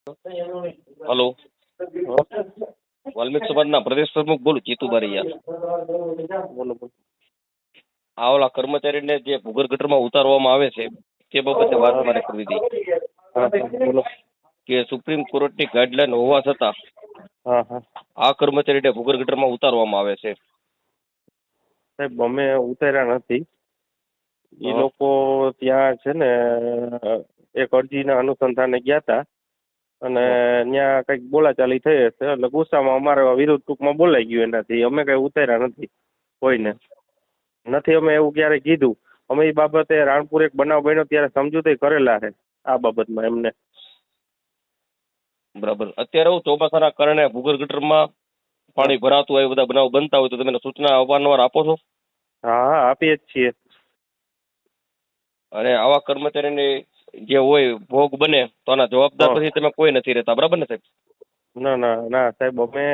Hello, Valmik સમાજના પ્રદેશ પ્રમુખ બોલું, જીતુ બારૈયા. બોલો બોલો. આ ઓલા કર્મચારીને જે ભૂગર્ભ ગટરમાં ઉતારવામાં આવે છે તે બાબતે વાત મારે કરવી હતી હા બોલો. કે સુપ્રીમ કોર્ટની ગાઈડલાઈન હોવા છતાં હા હા આ કર્મચારીને ભૂગર્ભ ગટરમાં ઉતારવામાં આવે છે. સાહેબ, અમે ઉતાર્યા નથી. એ હા. લોકો ત્યાં છે ને એક અરજીના અનુસંધાને ગયા હતા અને ત્યાં કંઈક બોલાચાલી થઈ હશે એટલે ગુસ્સામાં અમારા વિરુદ્ધ ટૂંકમાં બોલાઈ ગયું. એનાથી અમે કંઈ ઉતાર્યા નથી કોઈને. નથી અમે એવું ક્યારેય કીધું. અમે એ બાબતે રાણપુર એક બનાવ બન્યો ત્યારે સમજૂતી કરેલા છે આ બાબતમાં એમને. બરાબર. અત્યારે હું ચોમાસાના કારણે ભૂગર્ભ ગટરમાં પાણી ભરાતું હોય, બધા બનાવ બનતા હોય તો તમે સૂચના અવારનવાર આપો છો? હા હા આપીએ જ છીએ. અને આવા કર્મચારીની જે હોય ભોગ બને તો આના જવાબદાર હા. પછી તમે કોઈ નથી રહેતા, બરાબર ને સાહેબ? ના ના ના સાહેબ, અમે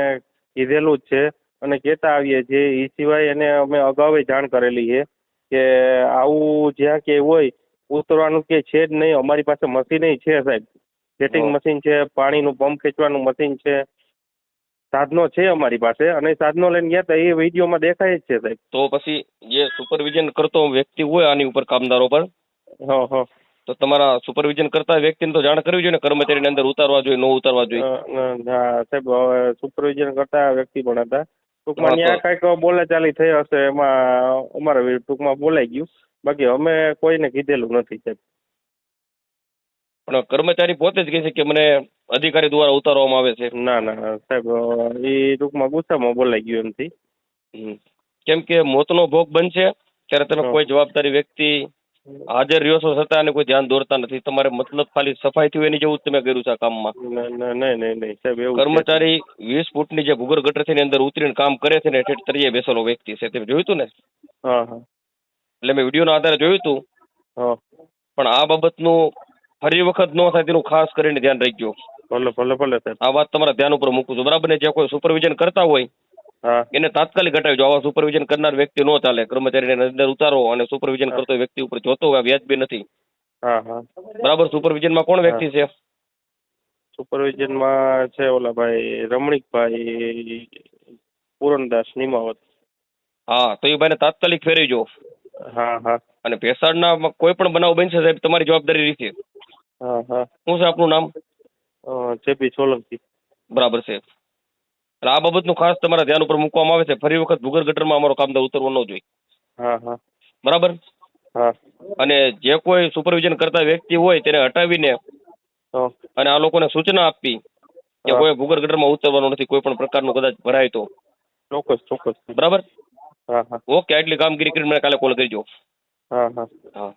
કીધેલું જ છે અને કહેતા આવીએ છીએ. એ સિવાય એને અમે અગાઉ જાણ કરેલી છે કે આવું જ્યાં કે હોય ઉતરવાનું કે છે જ નહીં. અમારી પાસે મશીન છે સાહેબ, જેટિંગ મશીન છે, પાણીનું પંપ ખેંચવાનું મશીન છે, સાધનો છે અમારી પાસે અને સાધનો લઈને ગયા હતા એ વિડીયોમાં દેખાય જ છે સાહેબ. તો પછી જે સુપરવિઝન કરતો વ્યક્તિ હોય આની ઉપર કામદારો પર, હા હા, તો તમારા સુપરવિઝન કરતા વ્યક્તિને તો જાણ કરવી જોઈએ ને, કર્મચારીને અંદર ઉતારવા જોઈએ, ન ઉતારવા જોઈએ. હા સાહેબ, સુપરવિઝન કરતા વ્યક્તિ પણ હતા. ટૂંકમાં હા, તો ત્યાં કાંઈક બોલાચાલી થઈ હશે, એમાં અમારા ટૂંકમાં બોલાઈ ગયું. બાકી અમે કોઈને કીધેલું નથી સાહેબ. પણ કર્મચારી પોતે જ કહે છે કે મને અધિકારી દ્વારા ઉતારવામાં આવે છે. ના ના સાહેબ, એ ટૂંકમાં ગુસ્સામાં બોલાઈ ગયું એમથી. કેમ કે મોતનો ભોગ બનશે ત્યારે તમે કોઈ જવાબદારી વ્યક્તિ હાજર રહ્યો છો છતાં એને કોઈ ધ્યાન દોરતા નથી. તમારે મતલબ ખાલી સફાઈ થયું એની જેવું જ તમે કર્યું છે આ કામમાં. નહીં નહીં નહીં સાહેબ, એવું છે. કર્મચારી 20 ફૂટની જે ભૂગર્ભ ગટર છે એની અંદર ઉતરીને કામ કરે છે ને, ઠેઠ તળિયે બેસેલો વ્યક્તિ છે, તમે જોયું હતું ને? હા હા એટલે મેં વિડીયોના આધારે જોયું હતું. હા, પણ આ બાબતનું ફરી વખત ન થાય તેનું ખાસ કરીને ધ્યાન રાખજો. ભલે ભલે ભલે સાહેબ. આ વાત તમારા ધ્યાન ઉપર મૂકું છું, બરાબર ને? જે કોઈ સુપરવિઝન કરતા હોય હા એને તાત્કાલિક હટાવજો. આવા સુપરવિઝન કરનાર વ્યક્તિ ન ચાલે. કર્મચારીને અંદર ઉતારો અને સુપરવિઝન કરતો વ્યક્તિ ઉપર જોતો હોય વ્યાજબી નથી. હા હા, બરાબર. સુપરવિઝનમાં કોણ વ્યક્તિ છે? સુપરવિઝનમાં છે ઓલા ભાઈ રમણીકભાઈ પૂરણદાસ નિમાવત. હા, તો એ ભાઈને તાત્કાલિક ફેરવજો. હા હા અને ભેસાડના કોઈ પણ બનાવ બનશે સાહેબ, તમારી જવાબદારી રહેશે. હા હા. શું છે આપનું નામ? જેપી સોલંકી. બરાબર છે. એટલે આ બાબતનું ખાસ તમારા ધ્યાન ઉપર મૂકવામાં આવે છે. ફરી વખત ભૂગર્ભ ગટરમાં અમારો કામદાર ઉતરવો ન જોઈએ. હા હા બરાબર. હા અને જે કોઈ સુપરવિઝન કરતા વ્યક્તિ હોય તેને હટાવીને અને આ લોકોને સૂચના આપવી કે હા, કોઈ ભૂગર્ભ ગટરમાં ઉતરવાનું નથી, કોઈ પણ પ્રકારનું કદાચ ભરાય તો. ચોક્કસ ચોક્કસ. બરાબર. હા હા ઓકે, આટલી કામગીરી કરીને મને કાલે કોલ કરજો. હા હા. હા.